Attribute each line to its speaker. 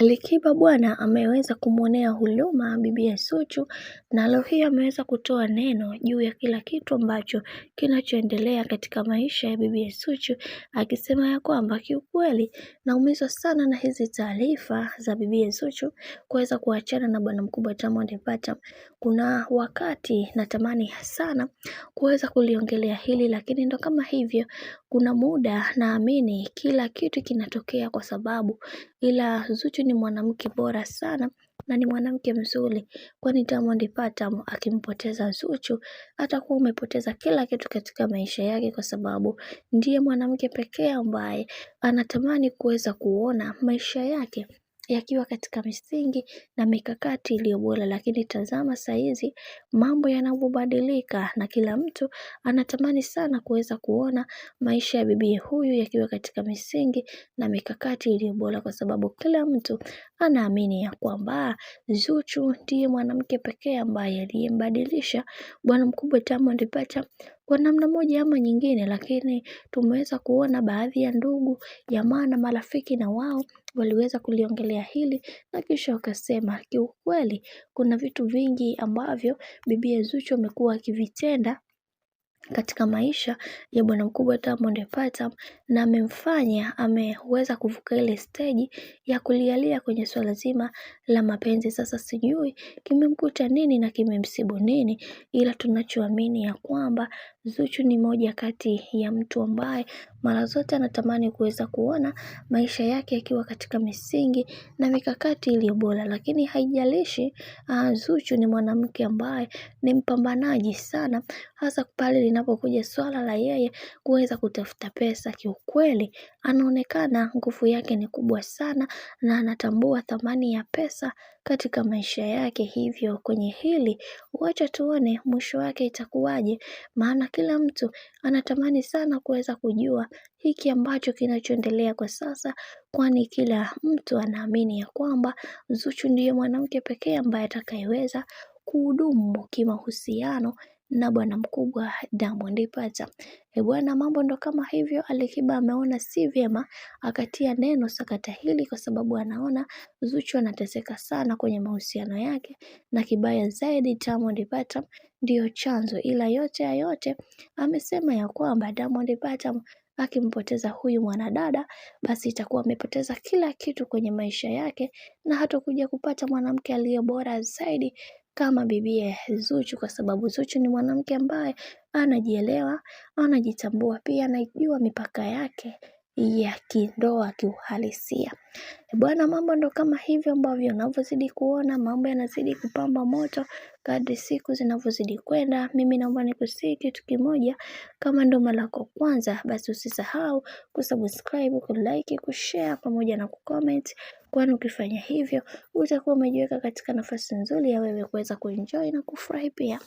Speaker 1: Alikiba bwana ameweza kumwonea huruma bibiye Zuchu na leo hii ameweza kutoa neno juu ya kila kitu ambacho kinachoendelea katika maisha ya bibiye Zuchu, akisema ya kwamba kiukweli naumizwa sana na hizi taarifa za bibiye Zuchu kuweza kuachana na bwana mkubwa Diamond Platnumz. Kuna wakati natamani sana kuweza kuliongelea hili, lakini ndo kama hivyo, kuna muda naamini kila kitu kinatokea kwa sababu, ila Zuchu ni mwanamke bora sana na ni mwanamke mzuri, kwani Diamond Platnumz akimpoteza Zuchu atakuwa umepoteza kila kitu katika maisha yake, kwa sababu ndiye mwanamke pekee ambaye anatamani kuweza kuona maisha yake yakiwa katika misingi na mikakati iliyo bora. Lakini tazama saizi mambo yanavyobadilika na kila mtu anatamani sana kuweza kuona maisha ya bibi huyu yakiwa katika misingi na mikakati iliyo bora, kwa sababu kila mtu anaamini ya kwamba Zuchu ndiye mwanamke pekee ambaye aliyembadilisha bwana mkubwa Diamond Platnumz kwa namna moja ama nyingine. Lakini tumeweza kuona baadhi ya ndugu, jamaa na marafiki na wao waliweza kuliongelea hili na kisha wakasema kiukweli kuna vitu vingi ambavyo bibiye Zuchu amekuwa akivitenda katika maisha ya bwana mkubwa Diamond Platnumz na ameweza kuvuka ile stage ya kulialia kwenye swala zima la mapenzi. Sasa sijui kimemkuta nini na kimemsibu nini, ila tunachoamini ya kwamba Zuchu ni moja kati ya mtu ambaye mara zote anatamani kuweza kuona maisha yake yakiwa katika misingi na mikakati iliyo bora. Lakini haijalishi, Zuchu ni mwanamke ambaye ni mpambanaji sana, hasa pale linapokuja swala la yeye kuweza kutafuta pesa. Kiukweli anaonekana nguvu yake ni kubwa sana na anatambua thamani ya pesa katika maisha yake. Hivyo kwenye hili wacha tuone mwisho wake itakuwaje, maana kila mtu anatamani sana kuweza kujua hiki ambacho kinachoendelea kwa sasa, kwani kila mtu anaamini ya kwamba Zuchu ndiye mwanamke pekee ambaye atakayeweza kuhudumu kimahusiano na bwana mkubwa Diamond Platnumz. Bwana, mambo ndo kama hivyo. Alikiba ameona si vyema akatia neno sakata hili, kwa sababu anaona Zuchu anateseka sana kwenye mahusiano yake, na kibaya zaidi Diamond Platnumz ndio chanzo. Ila yote ya yote amesema ya kwamba Diamond Platnumz akimpoteza huyu mwanadada, basi itakuwa amepoteza kila kitu kwenye maisha yake na hatakuja kupata mwanamke aliye bora zaidi kama bibiye Zuchu, kwa sababu Zuchu ni mwanamke ambaye anajielewa, anajitambua, pia anajua mipaka yake ya kindoa kiuhalisia. Bwana, mambo ndo kama hivyo ambavyo unavyozidi kuona mambo yanazidi kupamba moto kadri siku zinavyozidi kwenda. Mimi naomba nikusihi kitu kimoja, kama ndo mara yako kwanza, basi usisahau kusubscribe, kulike, kushare pamoja na kucomment, kwani ukifanya hivyo utakuwa umejiweka katika nafasi nzuri ya wewe kuweza kuenjoy na kufurahi pia.